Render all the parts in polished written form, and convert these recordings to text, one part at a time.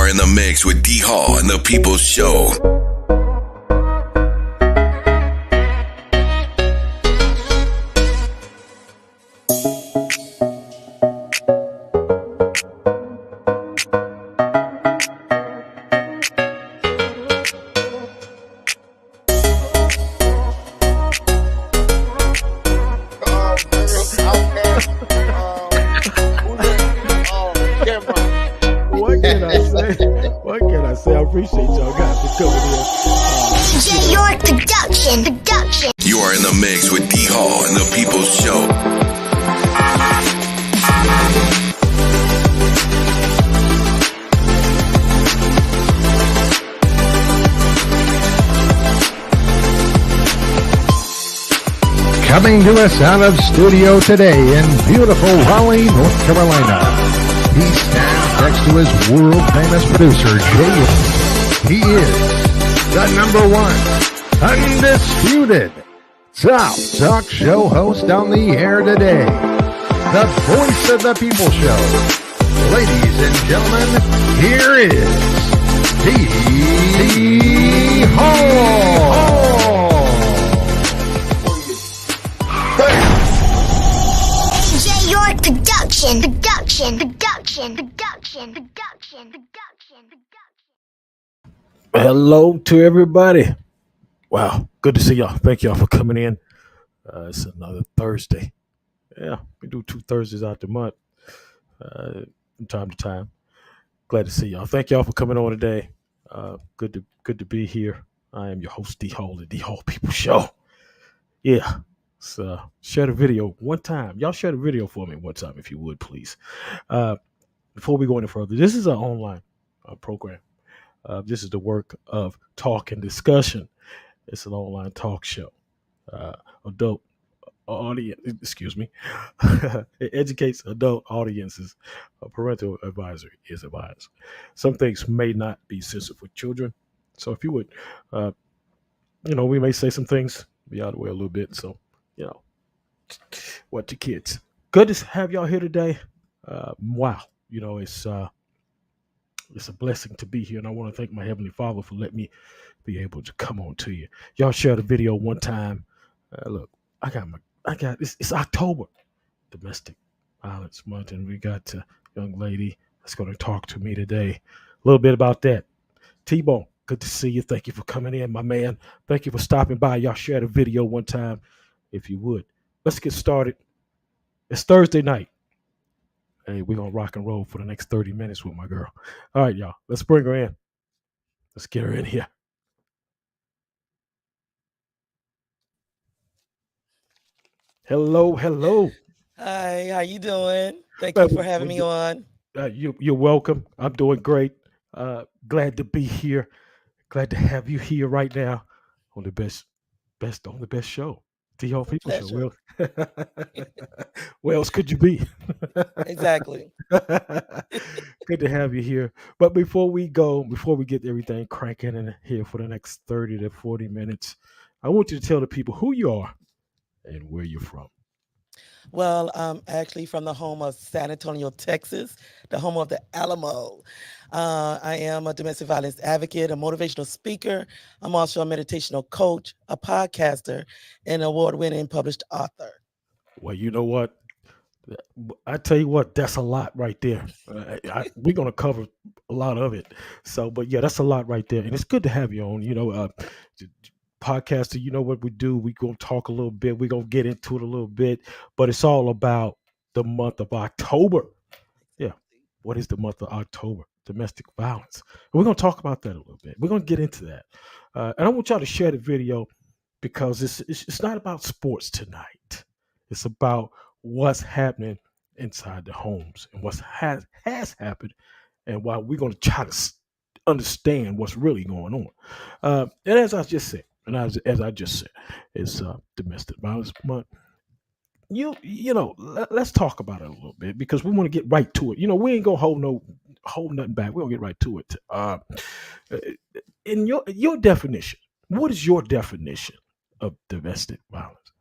are in the mix with D.HALL and the People's Show. What can I say? I appreciate y'all guys for coming in. DJ York Production. You are in the mix with D.HALL and the People's Show. Coming to us out of studio today in beautiful Raleigh, North Carolina. He stands next to his world-famous producer, Jay. He is the number one, undisputed, top talk show host on the air today. The voice of the people show. Ladies and gentlemen, here is D.HALL. DJ York Production. Hello to everybody. Wow, good to see y'all. Thank y'all for coming in. It's another Thursday. Yeah, we do 2 Thursdays out the month from time to time. Glad to see y'all. Thank y'all for coming on today. Good to be here. I am your host, D.HALL, the D.HALL People Show. Yeah. So share the video one time. Y'all share the video for me one time if you would, please. Before we go any further, this is an online program. This is the work of talk and discussion. It's an online talk show. Adult audience, excuse me. It educates adult audiences. Parental advisory is advised. Some things may not be sensitive for children. So if you would, we may say some things, be out of the way a little bit. So, what your kids. Good to have y'all here today. Wow. It's a blessing to be here, and I want to thank my Heavenly Father for letting me be able to come on to you. Y'all share the video one time. Look, it's October, Domestic Violence Month, and we got a young lady that's going to talk to me today. A little bit about that. T-Bone, good to see you. Thank you for coming in, my man. Thank you for stopping by. Y'all share the video one time, if you would. Let's get started. It's Thursday night. Hey, we're going to rock and roll for the next 30 minutes with my girl. All right, y'all. Let's bring her in. Let's get her in here. Hello. Hi, how you doing? Thank you for having me on. You're welcome. I'm doing great. Glad to be here. Glad to have you here right now on the best show. D.HALL People Show. Where else could you be? Exactly. Good to have you here. But before we get everything cranking in here for the next 30 to 40 minutes, I want you to tell the people who you are and where you're from. Well, I'm actually from the home of San Antonio, Texas, the home of the Alamo. I am a domestic violence advocate, a motivational speaker. I'm also a meditational coach, a podcaster, and award-winning published author. Well, you know what? I tell you what, that's a lot right there. We're going to cover a lot of it. So, but yeah, that's a lot right there. And it's good to have you on, podcaster. You know what we do? We're going to talk a little bit. We're going to get into it a little bit, but it's all about the month of October. Yeah. What is the month of October? Domestic violence. And we're going to talk about that a little bit. We're going to get into that. And I want y'all to share the video because it's not about sports tonight. It's about what's happening inside the homes and what has happened and why we're going to try to understand what's really going on. And as I just said, it's Domestic Violence Month. Let's talk about it a little bit because we want to get right to it. We ain't gonna hold nothing back. We're gonna get right to it. In your definition, what is your definition of domestic violence?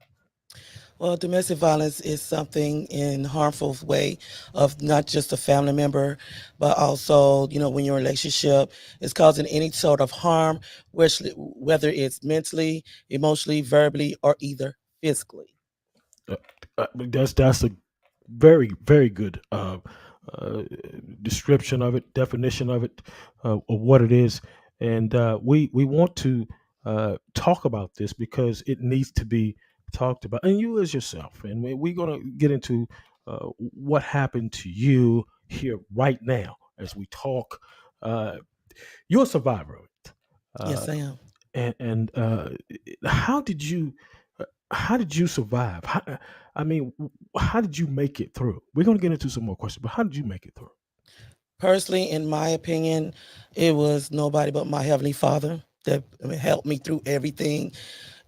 Well, domestic violence is something in harmful way of not just a family member, but also, when you're in a relationship, it's causing any sort of harm, whether it's mentally, emotionally, verbally, or either physically. Uh, that's a very very good uh, description of it, definition of it, of what it is, and we want to talk about this because it needs to be talked about, and you as yourself, and we're going to get into what happened to you here right now as we talk. Uh, you're a survivor of it. Uh, Yes, I am. and how did you uh, how did you survive? I mean, how did you make it through? We're going to get into some more questions, but how did you make it through? Personally, in my opinion, it was nobody but my Heavenly Father that helped me through everything,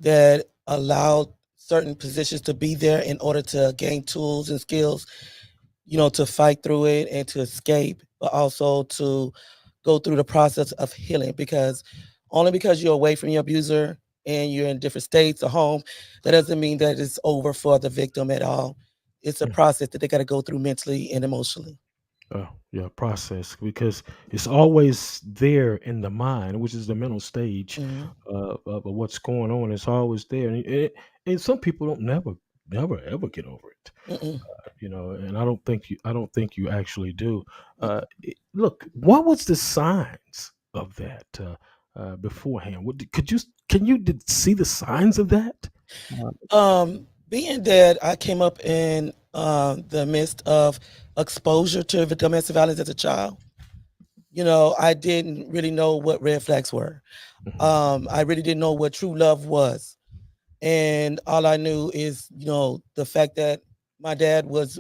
that allowed certain positions to be there in order to gain tools and skills, to fight through it and to escape, but also to go through the process of healing. Because only because you're away from your abuser and you're in different states or home, that doesn't mean that it's over for the victim at all. It's a Mm. process that they got to go through mentally and emotionally. Yeah, process, because it's always there in the mind, which is the mental stage Mhm. of what's going on. It's always there, and some people don't never ever get over it. Mm-mm. And I don't think you actually do. Mm-mm. Look, what was the signs of that beforehand? Can you see the signs of that? Uh, Being that I came up in the midst of exposure to the domestic violence as a child, I didn't really know what red flags were. mhm. I really didn't know what true love was. And all I knew is, the fact that my dad was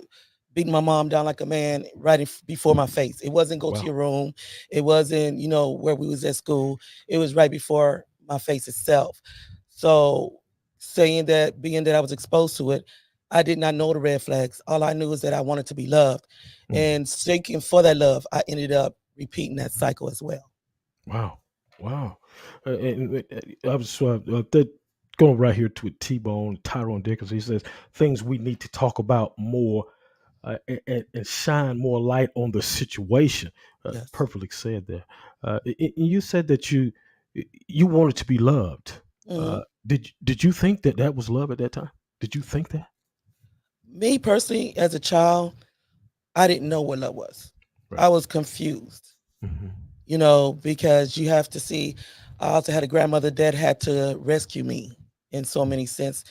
beating my mom down like a man right before my face. It wasn't go to Wow. your room. It wasn't, where we was at school. It was right before my face itself. So being that I was exposed to it, I did not know the red flags. All I knew is that I wanted to be loved. Mm. And seeking for that love, I ended up repeating that cycle as well. Wow. Wow. I was going right here to a T-Bone, Tyrone Dickinson. He says things we need to talk about more and shine more light on the situation. Yes. Perfectly said there. You said that you wanted to be loved. Mhm. Did you think that that was love at that time? Did you think that? Me personally, as a child, I didn't know what love was. Right. I was confused, Hmm. because you have to see, I also had a grandmother that had to rescue me in so many sense,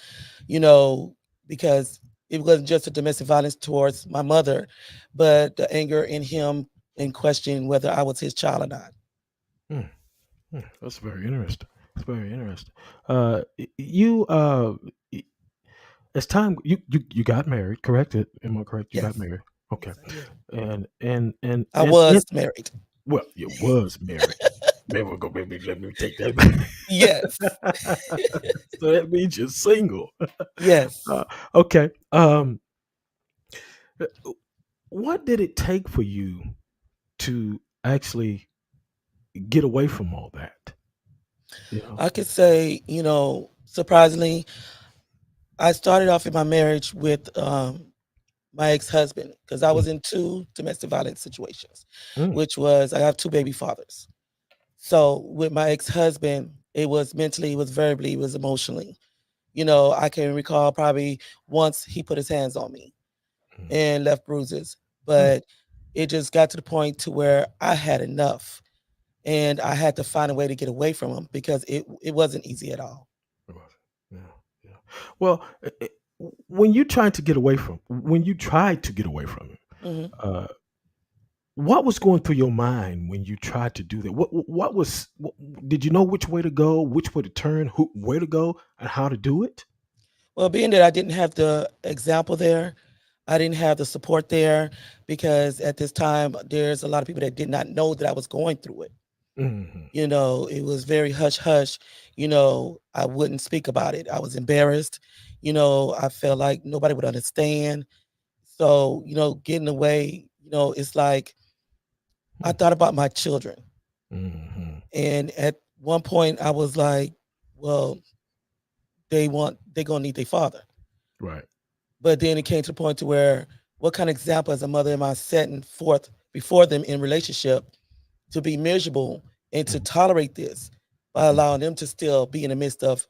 you know, because it wasn't just a domestic violence towards my mother, but the anger in him in questioning whether I was his child or not. Mm, that's very interesting. That's very interesting. You y- as time you got married, correct? Am I correct? You got Yes. married. Okay. Yes, I did. I And was married. well, you was married. Maybe let me take that back. Yes. So that means you're single. Yes. Uh, okay. Uh, what did it take for you to actually get away from all that? You know. I could say, surprisingly, I started off in my marriage with my ex-husband because I Mm, was in two domestic violence situations, mm, which was I have two baby fathers. So with my ex-husband, it was mentally, it was verbally, it was emotionally. I can recall probably once he put his hands on me mm, and left bruises, mm. but it just got to the point to where I had enough and I had to find a way to get away from him because it wasn't easy at all. It was. Yeah, yeah. Well, when you tried to get away from him, Mhm. uh, what was going through your mind when you tried to do that? Did you know which way to go, which way to turn, where to go, and how to do it? Well, being that I didn't have the example there, I didn't have the support there because at this time there's a lot of people that did not know that I was going through it. Hmm. It was very hush hush. I wouldn't speak about it. I was embarrassed. I felt like nobody would understand. So, getting away, it's like I thought about my children. Hmm. And at one point I was like, well, they're gonna need their father. Right. But then it came to the point to where, what kind of example as a mother am I setting forth before them in relationship to be miserable and to Mhm. tolerate this by allowing them to still be in the midst of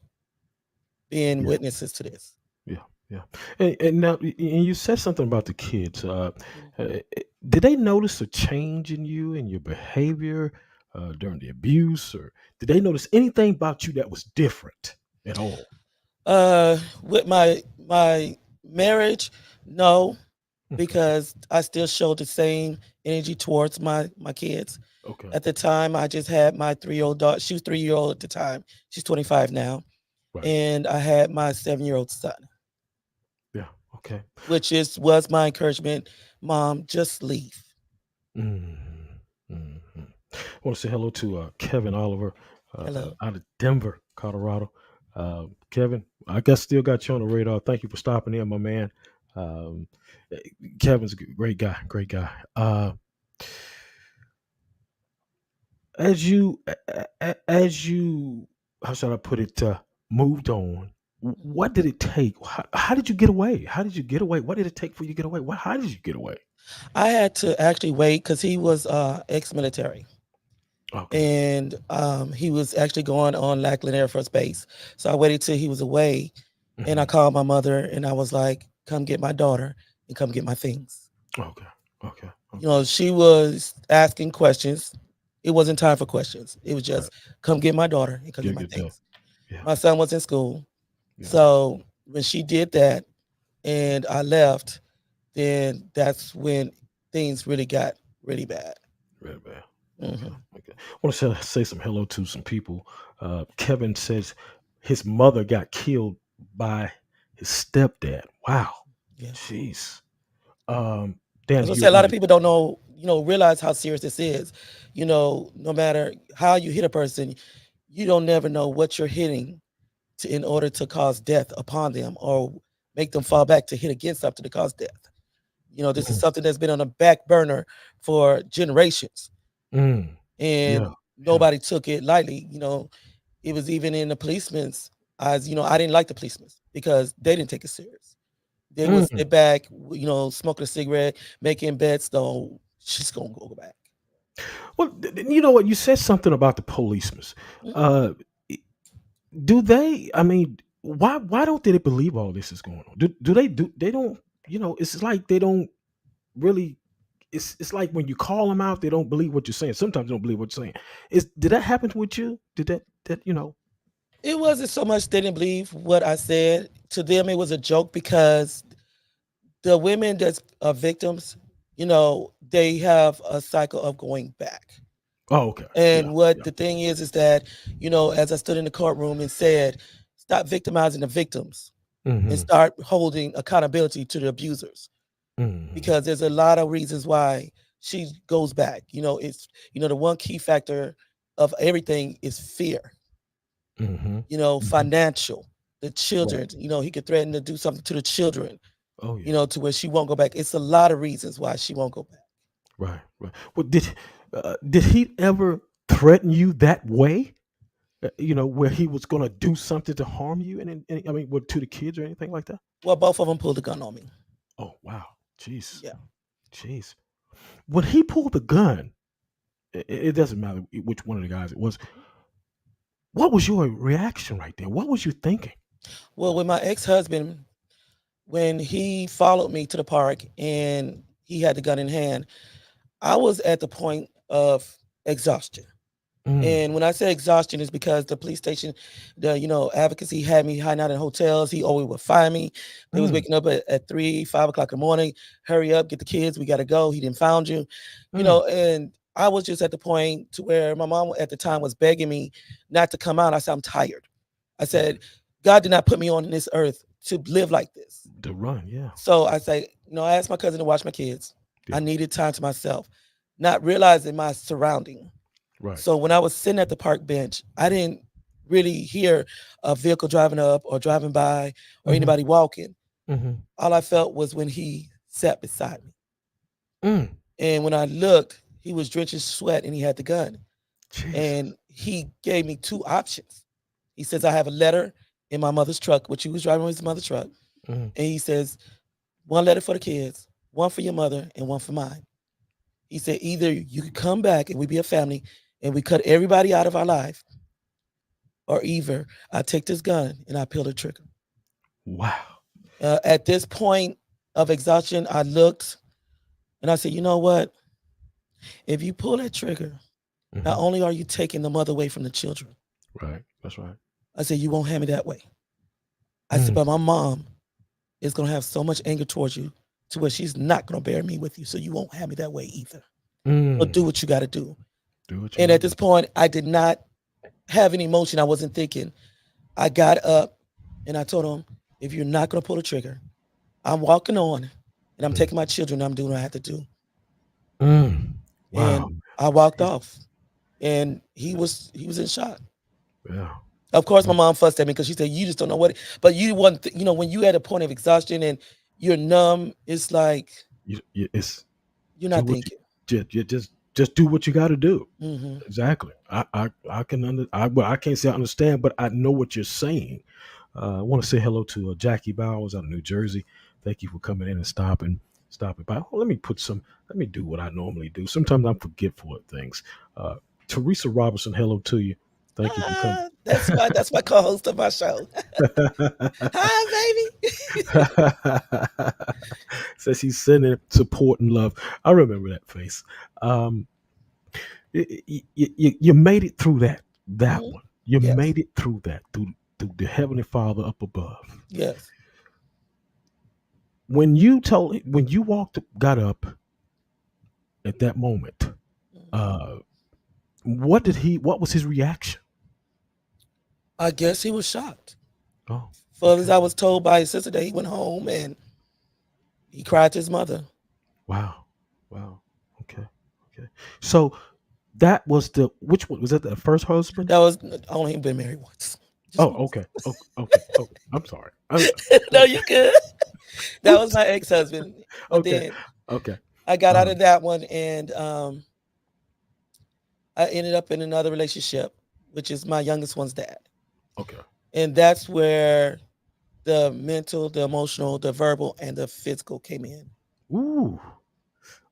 being Yeah. witnesses to this? Yeah. Yeah. And now, and you said something about the kids. Mhm. Did they notice a change in you and your behavior during the abuse, or did they notice anything about you that was different at all? With my marriage, no, Okay. because I still showed the same energy towards my kids. Okay. At the time, I just had my 3-year-old daughter. She was 3 year old at the time. She's 25 now, Right. and I had my 7-year-old son, Yeah. Okay. which was my encouragement. Mom, just leave. Mhm. Mhm. I want to say hello to Kevin Oliver Hello. out of Denver, Colorado. Kevin, I guess still got you on the radar. Thank you for stopping in, my man. Um, eh, Kevin's a great guy, great guy. As you, how should I put it, moved on. What did it take? How did you get away? How did you get away? What did it take for you to get away? How did you get away? I had to actually wait because he was ex-military, Okay. and he was actually going on Lackland Air Force Base. So I waited till he was away, and I Mhm. called my mother, and I was like, "Come get my daughter and come get my things." Okay. Okay. You Okay. know, she was asking questions. It wasn't time for questions. It was Right. just, "Come get my daughter and come get my Get that. things." Yeah. My son was in school, Yeah. so when she did that and I left, then that's when things really got really bad. Very bad. Okay. Mhm. Okay. I want to say some hello to some people. Kevin says his mother got killed by his stepdad. Wow. Yeah. Jeez. Um, Dan As I said, a Hewitt lot of wanted. people don't know, realize how serious this is. No matter how you hit a person, you don't never know what you're hitting in order to cause death upon them or make them fall back to hit against something to cause death. This is Mm, something that's been on the back burner for generations, mm, yeah. and Yeah. nobody took it lightly. It was even in the policemen's eyes. I didn't like the policemen because they didn't take it serious. They would Mm. sit back, smoking a cigarette, making bets. Though she's gonna go back. Well, you know what? You said something about the policemen. Mhm. Uh, i- do they? I mean, why don't they believe all this is going on? Do they do? They don't. It's like they don't really. It's like when you call them out, they don't believe what you're saying. Sometimes they don't believe what you're saying. Did that happen with you? Did that? It wasn't so much they didn't believe what I said. To them, it was a joke because the women that's victims, they have a cycle of going back. Oh, okay. Yeah. And what Yeah. the thing is that, as I stood in the courtroom and said, stop victimizing the victims and Hmm. start holding accountability to the abusers, Hmm. because there's a lot of reasons why she goes back. It's, the one key factor of everything is fear, Hmm. Hmm. financial, the Right. children, he could threaten to do something to the children, Oh yeah. to where she won't go back. It's a lot of reasons why she won't go back. Right. Right. Well, did he ever threaten you that way? Where he was going to do something to harm you, and I mean, what, to the kids or anything like that? Well, both of them pulled the gun on me. Oh wow. Jeez. Yeah. Jeez. When he pulled the gun, it doesn't matter which one of the guys it was. What was your reaction right there? What was you thinking? Well, with my ex-husband, when he followed me to the park and he had the gun in hand, I was at the point of exhaustion. Mm, And when I say exhaustion, is because the police station, the advocacy had me hiding out in hotels. He always would fire me. They was mm, waking up at 3, 5 o'clock in the morning. Hurry up, get the kids. We got to go. He didn't found you, mm, And I was just at the point to where my mom at the time was begging me not to come out. I said, I'm tired. I said, God did not put me on this earth to live like this. the run, yeah, So I say, I asked my cousin to watch my kids. I yeah, needed time to myself, not realizing my surrounding. right. So when I was sitting at the park bench, I didn't really hear a vehicle driving up or driving by or Hmm. anybody walking. Hmm. All I felt was when he sat beside me. Mm, And when I looked, he was drenched in sweat and he had the gun. Jesus. And he gave me two options. He says, I have a letter in my mother's truck, which he was driving with his mother's truck. Mm. And he says, one letter for the kids, one for your mother, and one for mine. He said, either you could come back and we be a family and we cut everybody out of our life, or either I take this gun and I pull the trigger. Wow. At this point of exhaustion, I looked and I said, you know what? If you pull that trigger, not Mhm. only are you taking the mother away from the children, Right. That's right. I said, you won't have me that way. I said, Mm. but my mom is going to have so much anger towards you to where she's not going to bear me with you. So you won't have me that way either. So Mm. do what you got to do. Do what you And gotta at this point, I did not have any emotion. I wasn't thinking. I got up and I told him, if you're not going to pull the trigger, I'm walking on and I'm Mm. taking my children. I'm doing what I have to do. do. Mm. Wow. And I walked off and he was in shock. Yeah. Of course, my mom fussed at me because she said, you just don't know what, but you want, when you at a point of exhaustion and you're numb, it's like, It's you're do not what you thinking. just do what you got to do. Hmm. Exactly. I can I can't say I understand, but I know what you're saying. I want to say hello to Jackie Bowers out of New Jersey. Thank you for coming in and stopping by. Oh, let me do what I normally do. Sometimes I'm forgetful of things. Uh, Teresa Robertson, hello to you. Thank you for coming. That's my co-host of my show. Hi, baby. Says he's sending support and love. I remember that face. Um, you made it through that Mhm. one. You Yes. made it through that through the Heavenly Father up above. Yes. When you got up at that moment, uh, what was his reaction? I guess he was shocked. Oh, For as okay. I was told by his sister that he went home and he cried to his mother. Wow, wow. Okay, okay. So that was which one was that? The first husband? That was only been married once. Just Oh, once. okay. Oh, okay. Oh, I'm sorry. No, you good. That was Oops. my ex-husband. But Okay, then okay. I got out Um, of that one and I ended up in another relationship, which is my youngest one's dad. okay. And that's where the mental, the emotional, the verbal, and the physical came in. Ooh.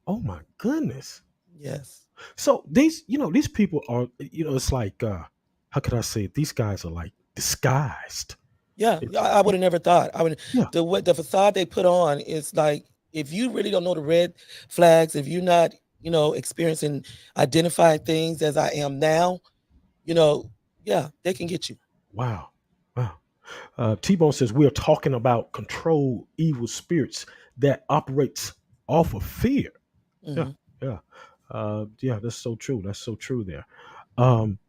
Oh my goodness. Yes. So these people are, it's like, how could I say it? These guys are like disguised. Yeah, It- I would have never thought. I would yeah. the facade they put on is like if you really don't know the red flags, if you're not, experiencing identifying things as I am now, you know, yeah, they can get you. Wow. Wow. T-Bone says we are talking about control evil spirits that operates off of fear. Yeah. Hmm. Yeah. Yeah, that's so true. That's so true there. Um,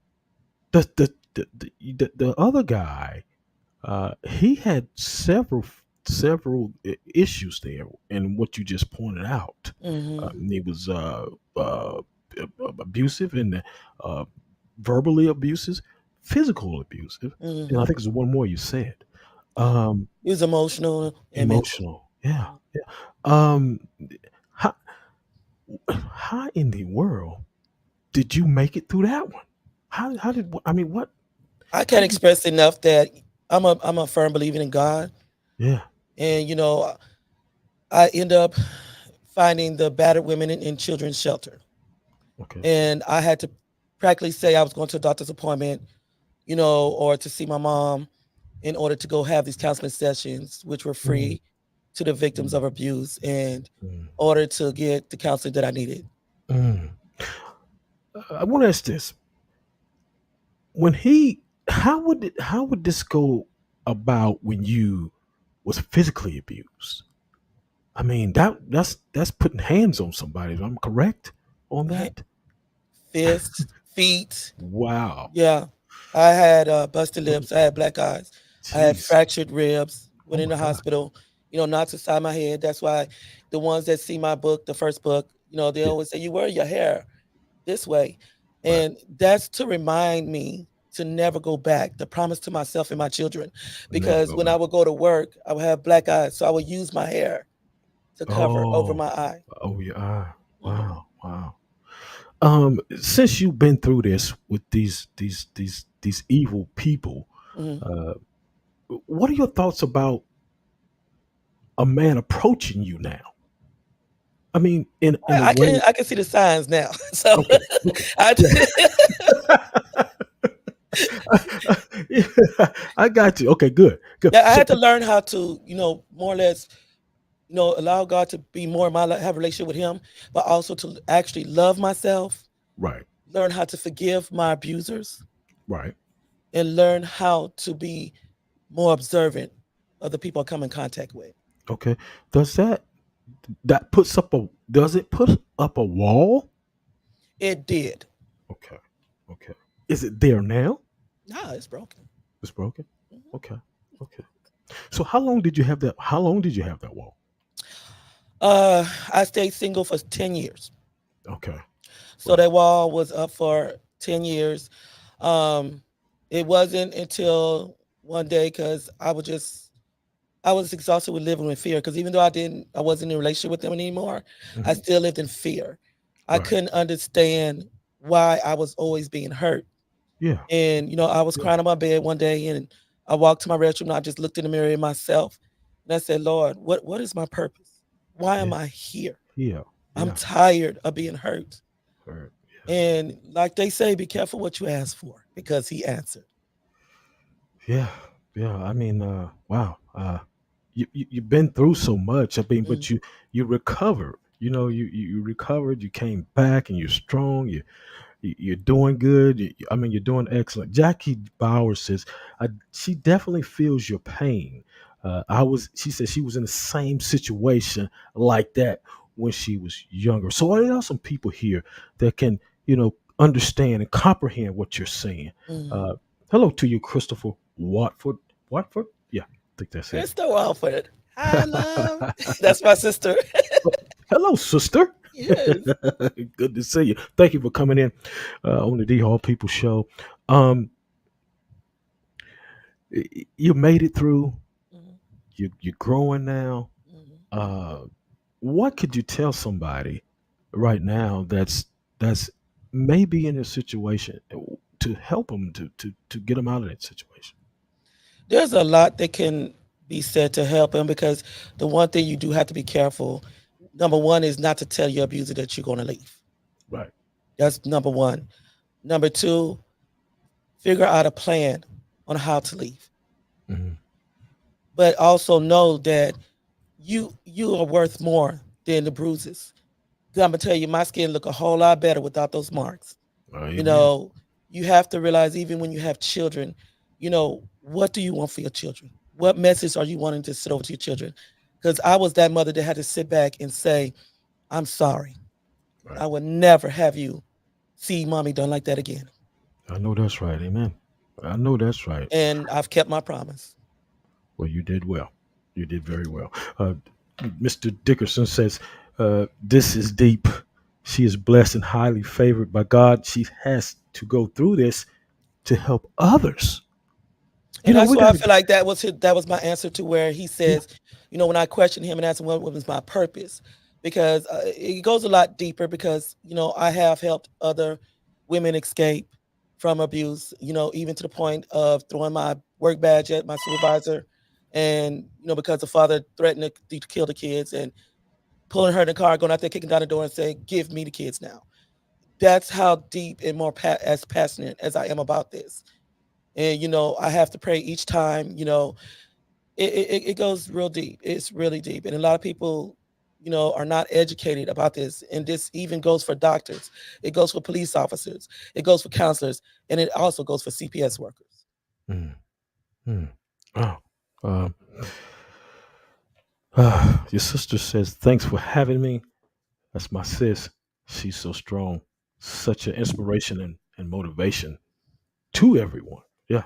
the other guy, he had several issues there, and what you just pointed out. Hmm. He was abusive and uh, verbally abusive, physical abusive, and I Hmm. think there's one more you said. Yeah. Um, It was emotional and mental. Emotional. Yeah, yeah. Um, how how in the world did you make it through that one? How did I mean what? I How can't did you? express enough that I'm a firm believer in God, Yeah. and I end up finding the battered women in children's shelter. Okay. And I had to practically say I was going to a doctor's appointment, or to see my mom in order to go have these counseling sessions, which were Mm, free to the victims mm, of abuse, and mm, order to get the counseling that I needed. mm. I want to ask this: when he, how would this go about when you was physically abused? I mean that's putting hands on somebody. I'm correct on Ha- that. Fists, feet. Wow. Yeah. I had busted lips. I had black eyes. I had Jeez. fractured ribs. Oh Went in my the God. hospital. Knots inside my head. That's why the ones that see my book, the first book, they Yeah. always say, you wear your hair this way. Right. And that's to remind me to never go back, the promise to myself and my children. Never Because go when I back. would go to work, I would have black eyes. So I would use my hair to cover over Oh. my eye. Oh, you are. Hmm. Wow. Wow. Since you've been through this with these evil people, Hmm. uh, what are your thoughts about a man approaching you now? I mean, in a I way. can see the signs now. So Okay, okay, I yeah, I got you. Okay, good, good. yeah, I So, had to learn how to, more or less, allow God to be more in my life, have a relationship with Him, but also to actually love myself, right, learn how to forgive my abusers, right. and learn how to be more observant of the people I come in contact with. Okay. Does that puts up a does it put up a wall? It did. Okay, okay. Is it there now? Nah, it's broken. It's broken. Mhm. Okay, okay. So how long did you have that? How long did you have that wall? I stayed single for 10 years. Okay, So right. that wall was up for 10 years. Um, it wasn't until one day because I was exhausted with living with fear. Because even though I wasn't in a relationship with them anymore, I Hmm. still lived in fear. I Right. couldn't understand why I was always being hurt. Yeah. And I was Yeah. crying on my bed one day, and I walked to my restroom. And I just looked in the mirror at myself, and I said, "Lord, what is my purpose? Why Yeah. am I here? Yeah. I'm Yeah. tired of being hurt." Right. And like they say, be careful what you ask for because he answered. Yeah. Yeah. I mean, wow. You've been through so much. I mean, Mm, but you recovered. You recovered. You came back, and you're strong. You're doing good. I mean, you're doing excellent. Jackie Bauer says she definitely feels your pain. She said she was in the same situation like that when she was younger. So there are some people here that can, understand and comprehend what you're saying. mm. Uh, hello to you, Christopher Watford. Watford? Yeah, I think that's it. Krista Walford. Hi, love. That's my sister. Hello, sister. Yes. Good to see you. Thank you for coming in on the D.HALL People Show. Um, you made it through. Mhm, You're growing now. mhm. Uh, what could you tell somebody right now that's maybe in a situation to help them to get them out of that situation? There's a lot that can be said to help him because the one thing you do have to be careful. Number one is not to tell your abuser that you're going to leave. Right. That's number one. Number two, figure out a plan on how to leave, Hmm. but also know that you are worth more than the bruises. 'Cause I'm gonna tell you, my skin look a whole lot better without those marks. You Amen. know, you have to realize even when you have children, what do you want for your children? What message are you wanting to sit over to your children? Because I was that mother that had to sit back and say, "I'm sorry. Right. I would never have you see mommy done like that again." I know that's right. Amen. I know that's right. And I've kept my promise. Well, you did well. You did very well. Mr. Dickerson says, this is deep. She is blessed and highly favored by God. She has to go through this to help others. And that's We why got I to, feel like that was my answer to where he yeah, says, when I questioned him and asked him what was my purpose, because it goes a lot deeper. Because I have helped other women escape from abuse. Even to the point of throwing my work badge at my supervisor, and because the father threatened to kill the kids, and pulling her in the car, going out there, kicking down the door, and saying, "Give me the kids now." That's how deep and more as passionate as I am about this. And I have to pray each time. It goes real deep. It's really deep, and a lot of people, are not educated about this. And this even goes for doctors. It goes for police officers. It goes for counselors, and it also goes for CPS workers. mm, mm. Oh, um, your sister says, thanks for having me. That's my sis. She's so strong, such an inspiration and motivation to everyone. Yeah.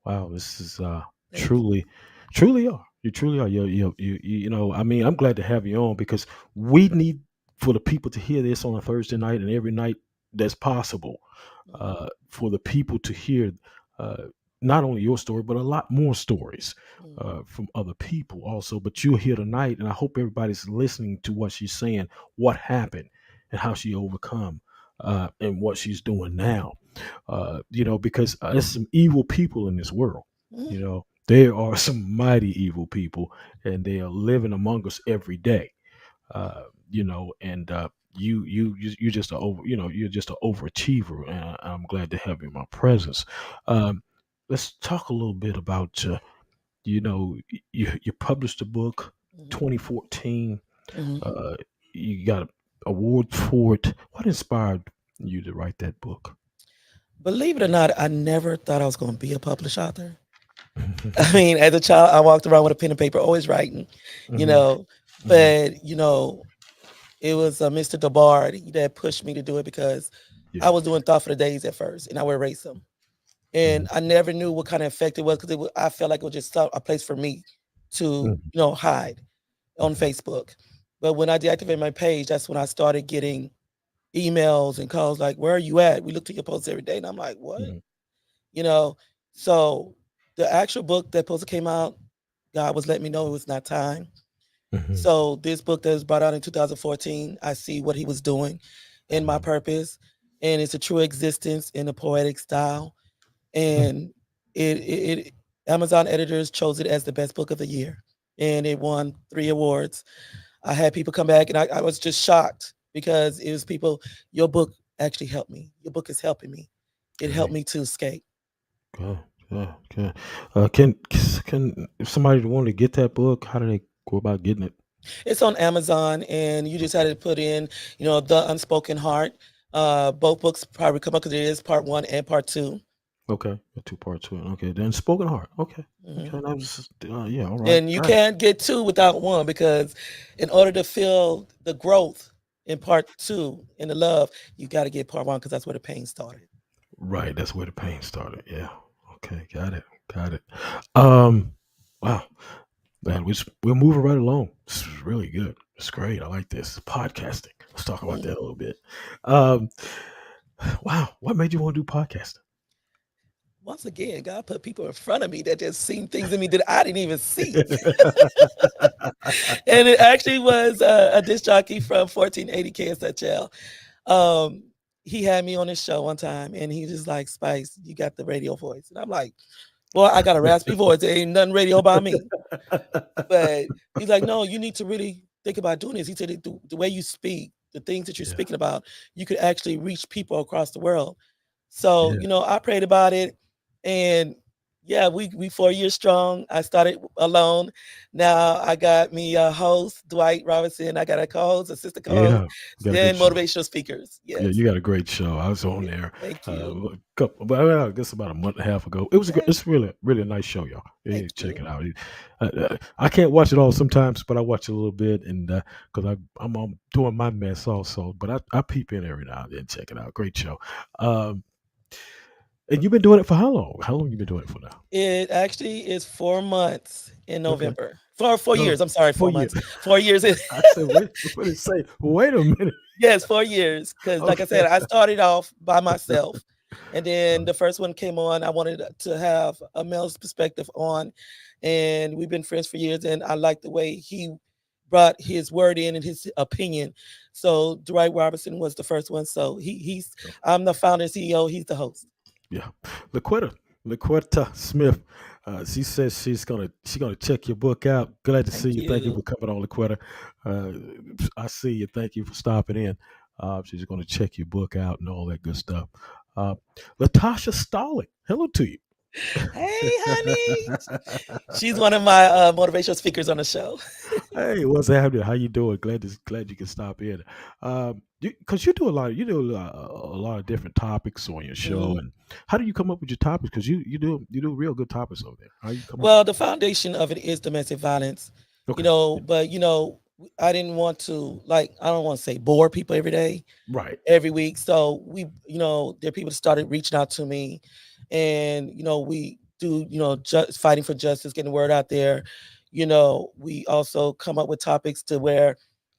Wow, this is Thank you. truly are. You truly are. I mean, I'm glad to have you on because we need for the people to hear this on a Thursday night and every night that's possible. Mhm, For the people to hear uh, not only your story but a lot more stories mhm, from other people also. But you're here tonight, and I hope everybody's listening to what she's saying, what happened, and how she overcome, and what she's doing now. Because there's some evil people in this world, mhm. you know. There are some mighty evil people, and they are living among us every day. And you just a over, you're just an overachiever, and I'm glad to have you in my presence. Um, let's talk a little bit about you published a book Mhm. 2014. Mhm. Uh, you got an award for it. What inspired you to write that book? Believe it or not, I never thought I was going to be a published author. I mean, as a child, I walked around with a pen and paper, always writing, you Hmm. know. Hmm. But it was Mr. DeBard that pushed me to do it because I Yeah. was doing Thought for the Days at first, and I would erase them. And Hmm. I never knew what kind of effect it was because I felt like it was just a place for me to, Hmm. hide on Facebook. But when I deactivated my page, that's when I started getting emails and calls like, "Where are you at? We look to your posts every day." And I'm like, "What?" Hmm. You know. So the actual book that supposed to came out, God was letting me know it was not time. Hmm. So this book that was brought out in 2014, I see what he was doing in my Hmm. purpose, and it's a true existence in a poetic style. And it Amazon editors chose it as the best book of the year, and it won 3 awards. I had people come back, and I was just shocked because it was people. Your book actually helped me. Your book is helping me. It helped Great. me to escape. Good. Good. Good. Can if somebody wanted to get that book, how do they go about getting it? It's on Amazon, and you just had Okay. to put in, the Unspoken Heart. Both books probably come up because there is part one and part two. Okay. A two part to it. Okay. Then spoken heart. Okay. Mhm. Okay. That's yeah. All right. And you Got it. can't get two without one because in order to feel the growth in part two in the love, you got to get part one because that's where the pain started. Right. That's where the pain started. Yeah. Okay. Got it. Got it. Um. Wow. Man, we're moving right along. This is really good. It's great. I like this podcasting. Let's talk about Mhm. that a little bit. Um. Wow. What made you want to do podcasting? Once again, God put people in front of me that just seen things in me that I didn't even see. And it actually was a disc jockey from 1480 KSHL. Um, he had me on his show one time, and he just like, "Spice, you got the radio voice," and I'm like, "Well, I got a raspy voice. There ain't nothing radio about me." But he's like, "No, you need to really think about doing this." He said, "The way you speak, the things that you're Yeah. speaking about, you could actually reach people across the world." So, Yeah. I prayed about it, and yeah, we 4 years strong. I started alone. Now I got me a host, Dwight Robinson. I got a co-host, assistant co-host, Yeah. You got a good and show. motivational speakers. Yeah, Yes. you got a great show. I was on Yeah. there Thank you. a couple, but I guess about a month and a half ago. It was a good, Yeah. it's really, really a nice show, y'all. You Thank need to check it you. out. I can't watch it all sometimes, but I watch it a little bit, and because I'm doing my mess also, but I peep in every now and then. Check it out. Great show. Um, and you've been doing it for how long? How long you been doing it for now? It actually is 4 months in Okay. November. For 4 years. Oh, I'm sorry, 4 years. 4 months. 4 years. I said, wait, what did it say? Wait a minute. Yes, 4 years. Because, like I Okay. said, I started off by myself, and then the first one came on. I wanted to have a male's perspective on, and we've been friends for years. And I like the way he brought his word in and his opinion. So Dwight Robinson was the first one. So he's I'm the founder and CEO. He's the host. Yeah, Laquetta Smith. She says she's gonna check your book out. Glad to see Thank you. Thank you for you. coming on, Laquetta. I see you. Thank you for stopping in. She's gonna check your book out and all that good stuff. Uh, Latasha Stalling. Hello to you. Hey, honey. She's one of my motivational speakers on the show. Hey, what's happening? How you doing? Glad you can stop in. Because you do a lot of different topics on your show, Mhm. and how do you come up with your topics? Because you do real good topics over there. How you come up with Well, the foundation of it is domestic violence, Okay. Yeah. but I didn't want to like I don't want to say bore people every day, Right. every week. So there are people that started reaching out to me, and we do just fighting for justice, getting the word out there. We also come up with topics to where,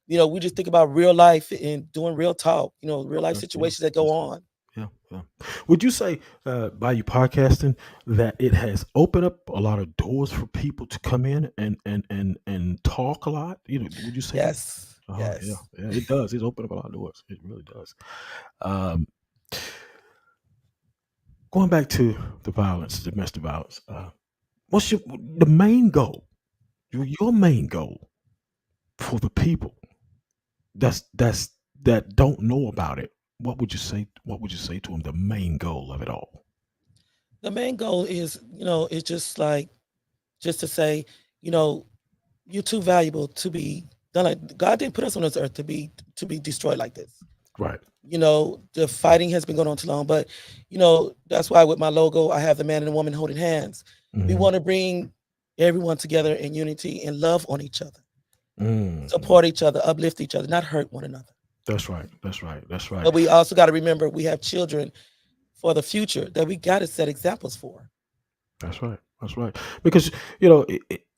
we just think about real life and doing real talk. Real life Okay. Yeah. situations that go That's good. on. Yeah. Yeah. Would you say, by you podcasting, that it has opened up a lot of doors for people to come in and talk a lot? Would you say that? Yes, Yeah. yes. Yeah. It does. It's opened up a lot of doors. It really does. Um, Going back to the violence, domestic violence. what's the main goal? Your main goal for the people that's that don't know about it. What would you say? What would you say to them? The main goal of it all. The main goal is, it's just like just to say, you know, you're too valuable to be done. Like God didn't put us on this earth to be destroyed like this. Right. The fighting has been going on too long, but that's why with my logo I have the man and the woman holding hands. We Hmm. want to bring everyone together in unity and love on each other, Hmm. support each other, uplift each other, not hurt one another. That's right. That's right. That's right. But we also got to remember we have children for the future that we got to set examples for. That's right. That's right. Because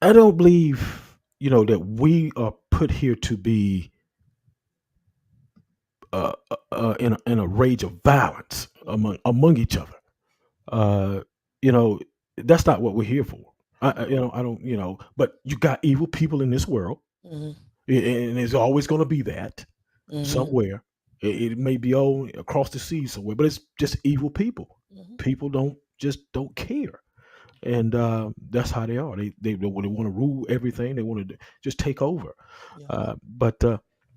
I don't believe that we are put here to be in a rage of violence among each other. Uh, you know, that's not what we're here for. I don't. But you got evil people in this world, Hmm. and there's always going to be that Hmm. somewhere. It may be all across the sea somewhere, but it's just evil people. Hmm. People don't care, and that's how they are. They want to rule everything. They want to just take over. Yeah. But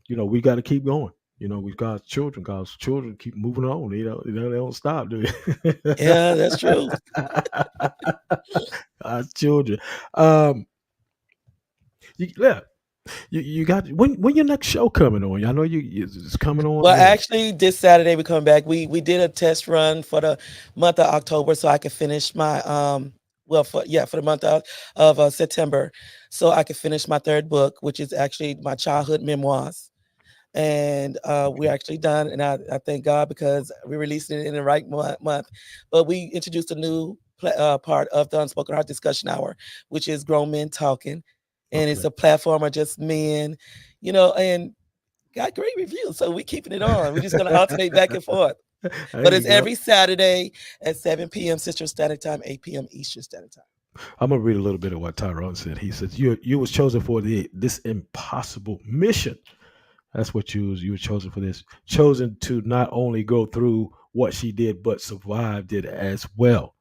we got to keep going. We God's children. God's children keep moving on. They don't stop, do they? Yeah, that's true. God's children. Um, yeah, you got when your next show coming on? I know it's coming on. Well, When? actually, this Saturday we come back. We did a test run for the month of October, so I could finish my for the month of September, so I could finish my third book, which is actually my childhood memoirs. And we're actually done, and I thank God because we released it in the right month. But we introduced a new part of the Unspoken Heart Discussion Hour, which is grown men talking, and it's Okay. a platform of just men, and got great reviews. So we keeping it on. We're just gonna alternate back and forth. There But you it's go. every Saturday at 7 p.m. Central Standard Time, 8 p.m. Eastern Standard Time. I'm gonna read a little bit of what Tyrone said. He says, "You was chosen for this impossible mission. That's what you were chosen for this. Chosen to not only go through what she did, but survived it as well."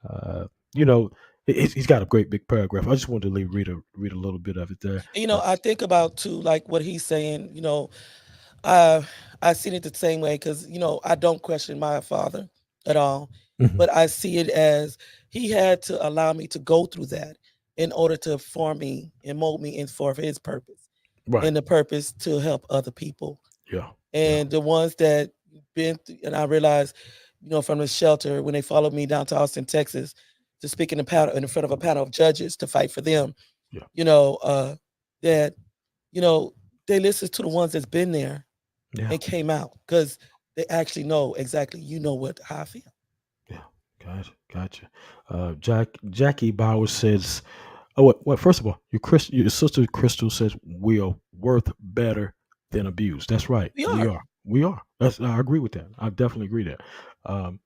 Uh, you know, he's got a great big paragraph. I just wanted to read a little bit of it there. And, I think about too, like what he's saying. Uh, I see it the same way because I don't question my father at all, Mhm. but I see it as he had to allow me to go through that in order to form me and mold me in for his purpose, Right. and the purpose to help other people. Yeah. Yeah. And the ones that and I realized, from the shelter when they followed me down to Austin, Texas, to speak in front of a panel of judges to fight for them, Yeah. you know, that you know they listen to the ones that's been there Yeah. and came out because they actually know exactly how I feel. Yeah. Gotcha. Jackie Bauer says, "Oh, what? First of all, your sister Crystal says we are worth better than abused. That's right. We We are. are. We are. I agree with that. I definitely agree that. Um,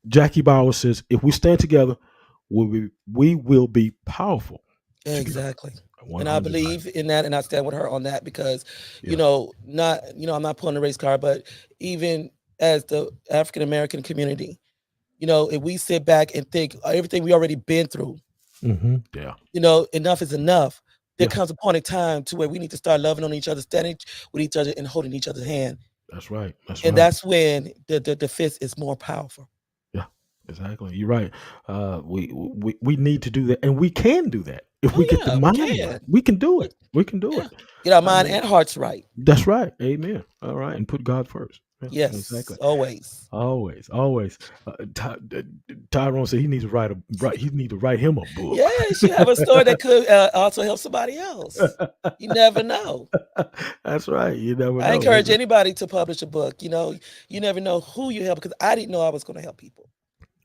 Jackie Bauer says, if we stand together, we will be powerful together. Exactly. And I 100. believe in that and I stand with her on that because, Yeah. I'm not pulling a race card, but even as the African American community, if we sit back and think everything we already been through, Yeah. enough is enough. There Yeah. comes a point in time to where we need to start loving on each other, standing with each other and holding each other's hand. That's right. That's And right. that's when the fist is more powerful. Yeah. Exactly. You're right. We need to do that, and we can do that if we Oh get the yeah, we mind right. can. We can do We- it. We can do Yeah. it. Get our I mind mean, and hearts right. that's right. Amen. All right, and put God first. Yeah. Yes, Exactly. always. Always, always. Tyrone said he needs to write. He need to write him a book. Yes, you have a story that could also help somebody else. You never know. That's right. You never I know. encourage anybody to publish a book. You never know who you help because I didn't know I was going to help people.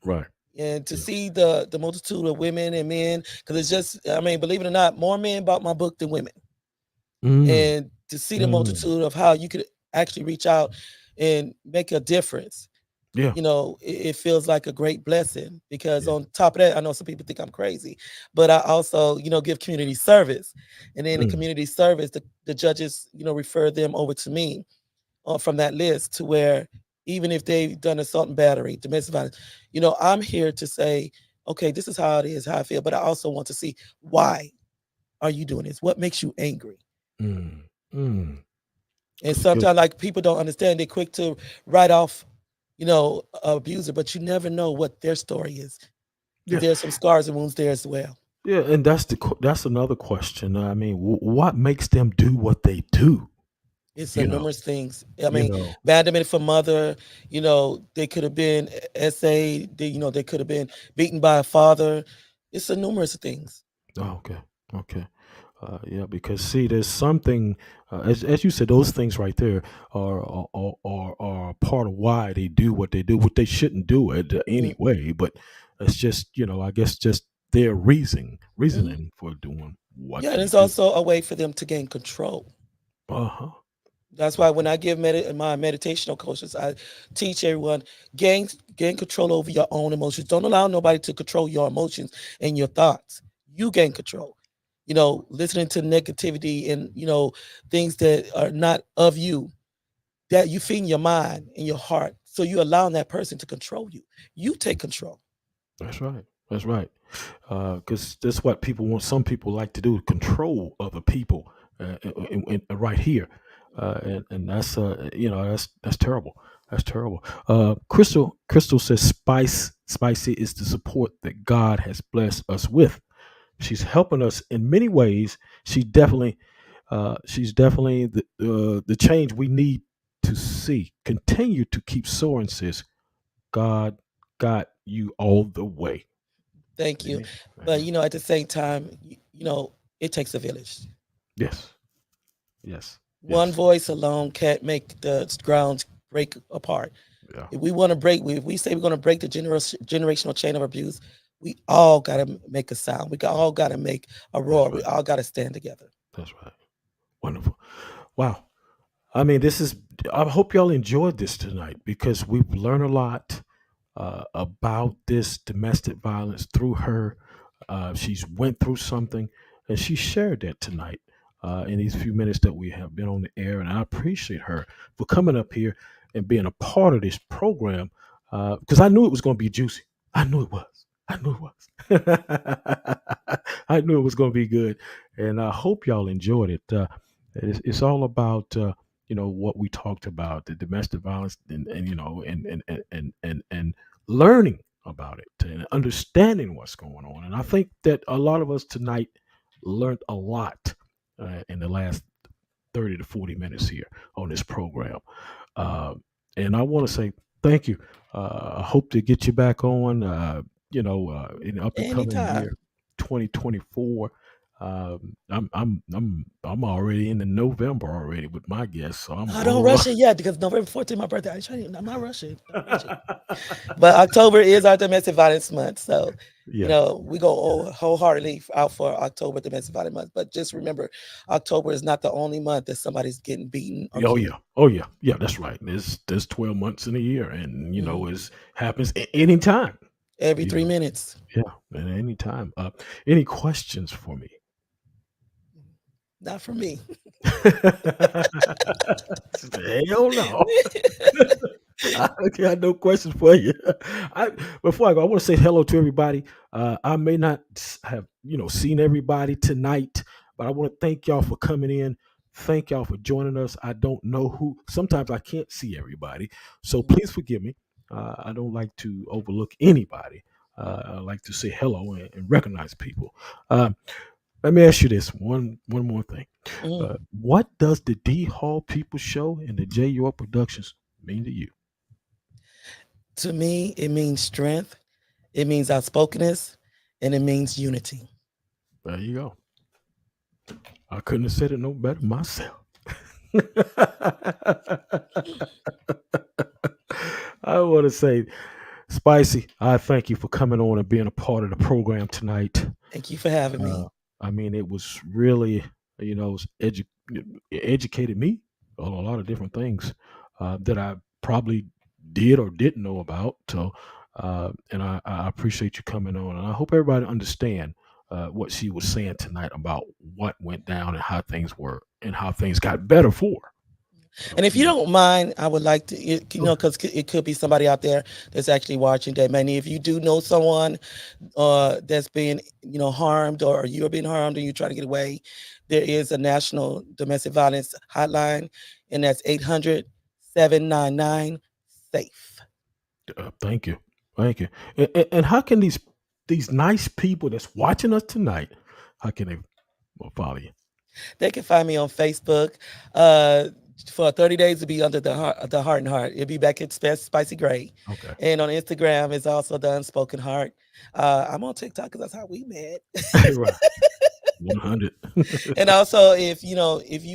Right. And to Yeah. see the multitude of women and men, because it's just, I mean, believe it or not, more men bought my book than women. Mm, And to see the mm, multitude of how you could actually reach out and make a difference, yeah. it feels like a great blessing because Yeah. on top of that, I know some people think I'm crazy, but I also, give community service. And then the Mm, community service, the judges, refer them over to me from that list to where even if they've done assault and battery, domestic violence, I'm here to say okay, this is how it is, how I feel, but I also want to see why are you doing this? What makes you angry? Mm, mm. And Good. sometimes, like, people don't understand. They're quick to write off, a abuser, but you never know what their story is because Yeah, there's some scars and wounds there as well. yeah, and that's another question. I mean, what makes them do what they do? It's a You know, numerous things. I you mean, know. abandonment from mother, they could have been SA, they could have been beaten by a father. It's a numerous things. Oh, okay, okay. Yeah, because see, there's something, as you said, those things right there are part of why they do what they do, what they shouldn't do it Mm, anyway. But it's just, I guess just their mhm. reasoning for doing what Yeah, and they it's do. also a way for them to gain control. Uh huh. That's why when I give my meditational coaches, I teach everyone gain control over your own emotions. Don't allow nobody to control your emotions and your thoughts. You gain control. Listening to negativity and things that are not of you, that you feed your mind and your heart. So you allowing that person to control you. You take control. That's right. That's right. Because that's what people want. Some people like to do: control other people. Right here, and that's that's terrible. That's terrible. Crystal says spicy is the support that God has blessed us with. She's helping us in many ways. She's definitely the change we need to see. Continue to keep soaring, sis. God got you all the way. Thank you. Amen. But Amen. at the same time, it takes a village. Yes. Yes. One Yes. voice alone can't make the ground break apart. Yeah. If we want to break, if we say we're going to break the generational chain of abuse, we all got to make a sound. All got to make a That's roar. We right. all got to stand together. That's right. Wonderful. Wow. I mean, I hope y'all enjoyed this tonight because we've learned a lot about this domestic violence through her. She's went through something, and she shared that tonight in these few minutes that we have been on the air. And I appreciate her for coming up here and being a part of this program because I knew it was going to be juicy. I knew it was. I knew it was. I knew it was going to be good, and I hope y'all enjoyed it. It's all about what we talked about, the domestic violence, and and learning about it and understanding what's going on. And I think that a lot of us tonight learned a lot in the last 30 to 40 minutes here on this program. Uh, and I want to say thank you. I hope to get you back on, in up and coming Anytime. year 2024. I'm already in the November already with my guests, so I'm I don't rolling. rush it yet because November 14th, my birthday. I'm not rushing. Don't rush it. But October is our domestic violence month. So, Yeah. we go wholeheartedly out for October domestic violence month. But just remember, October is not the only month that somebody's getting beaten or Oh killed. yeah. Oh yeah. Yeah, that's right. There's 12 months in a year, and Mhm. it happens anytime. Every You 3 minutes. Yeah, at any time. Any questions for me? Not for me. Hell no. I got no questions for you. I Before I go, I want to say hello to everybody. I may not have seen everybody tonight, but I want to thank y'all for coming in. Thank y'all for joining us. I don't know who. Sometimes I can't see everybody, so Mhm. please forgive me. I don't like to overlook anybody. I like to say hello and recognize people. Um, Let me ask you this one more thing. Mm. What does the D Hall People Show and the J York Productions mean to you? To me, it means strength, it means outspokenness, and it means unity. There you go. I couldn't have said it no better myself. I want to say, Spicy, I thank you for coming on and being a part of the program tonight. Thank you for having Uh, me. I mean, it was really, it educated me on a lot of different things that I probably did or didn't know about. So, and I appreciate you coming on, and I hope everybody understand what she was saying tonight about what went down and how things were and how things got better for her. And if you don't mind, I would like to, because it could be somebody out there that's actually watching that may need. If you do know someone that's being, harmed, or you are being harmed and you're trying to get away, there is a national domestic violence hotline, and that's 800-799-SAFE. Thank you. And how can these nice people that's watching us tonight, how can they follow you? They can find me on Facebook. For 30 days to be under the Heart and Heart. It'll be back at Spicee Gray. Okay. And on Instagram is also the Unspoken Heart. I'm on TikTok because that's how we met. Right. 100. And also, if you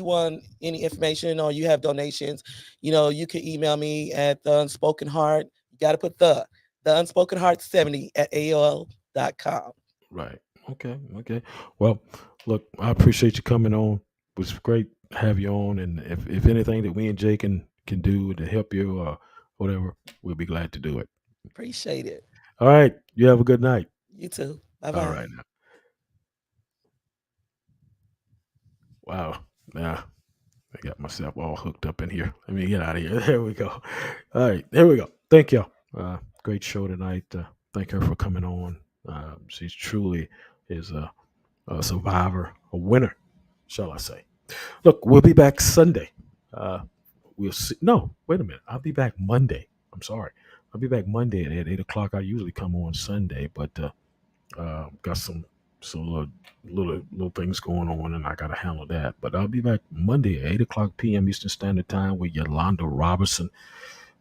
want any information or you have donations, you can email me at the Unspoken Heart. You got to put the Unspoken Heart 70 at AOL.com. Right. Okay. Well, look, I appreciate you coming on. It was great to have you on, and if anything that we and Jay can do to help you or whatever, we'll be glad to do it. Appreciate it. All right. You have a good night. You too. Bye-bye. All right. Now. Wow. Now I got myself all hooked up in here. Let me get out of here. There we go. All right. There we go. Thank y'all. Great show tonight. Thank her for coming on. She's truly is a survivor, a winner, shall I say. Look, we'll be back Sunday. We'll see. No, wait a minute. I'll be back Monday. I'm sorry. I'll be back Monday at 8 o'clock. I usually come on Sunday, but got some little things going on, and I got to handle that. But I'll be back Monday at 8 o'clock p.m. Eastern Standard Time with Yolanda Robertson.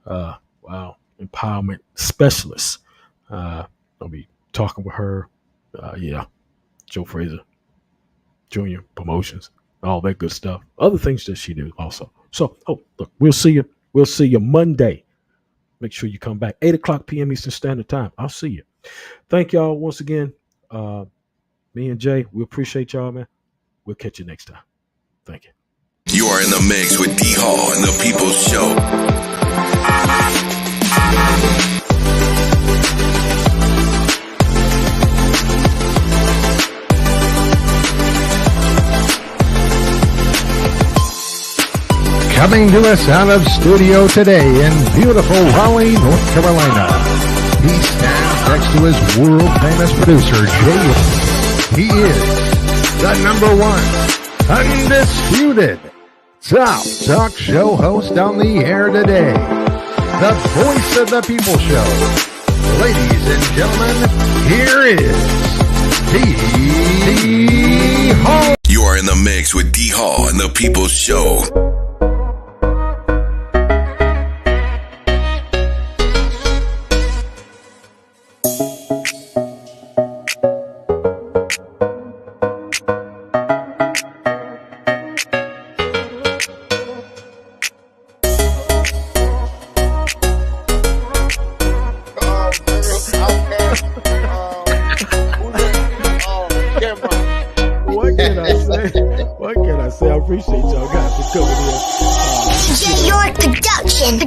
Empowerment specialist. I'll be talking with her. Joe Fraser Jr. promotions, all that good stuff. Other things that she do also. So, look, we'll see you. We'll see you Monday. Make sure you come back 8 o'clock p.m. Eastern Standard Time. I'll see you. Thank y'all once again. Me and Jay, we appreciate y'all, man. We'll catch you next time. Thank you. You are in the mix with D.HALL and the People's Show. Coming to us out of studio today in beautiful Raleigh, North Carolina. He stands next to his world-famous producer, Jay. He is the #1 undisputed top talk show host on the air today. The voice of the People Show. Ladies and gentlemen, here is D.HALL. You are in the mix with D.HALL and the People's Show. What can I say? I appreciate y'all guys for coming in. DJ York Production.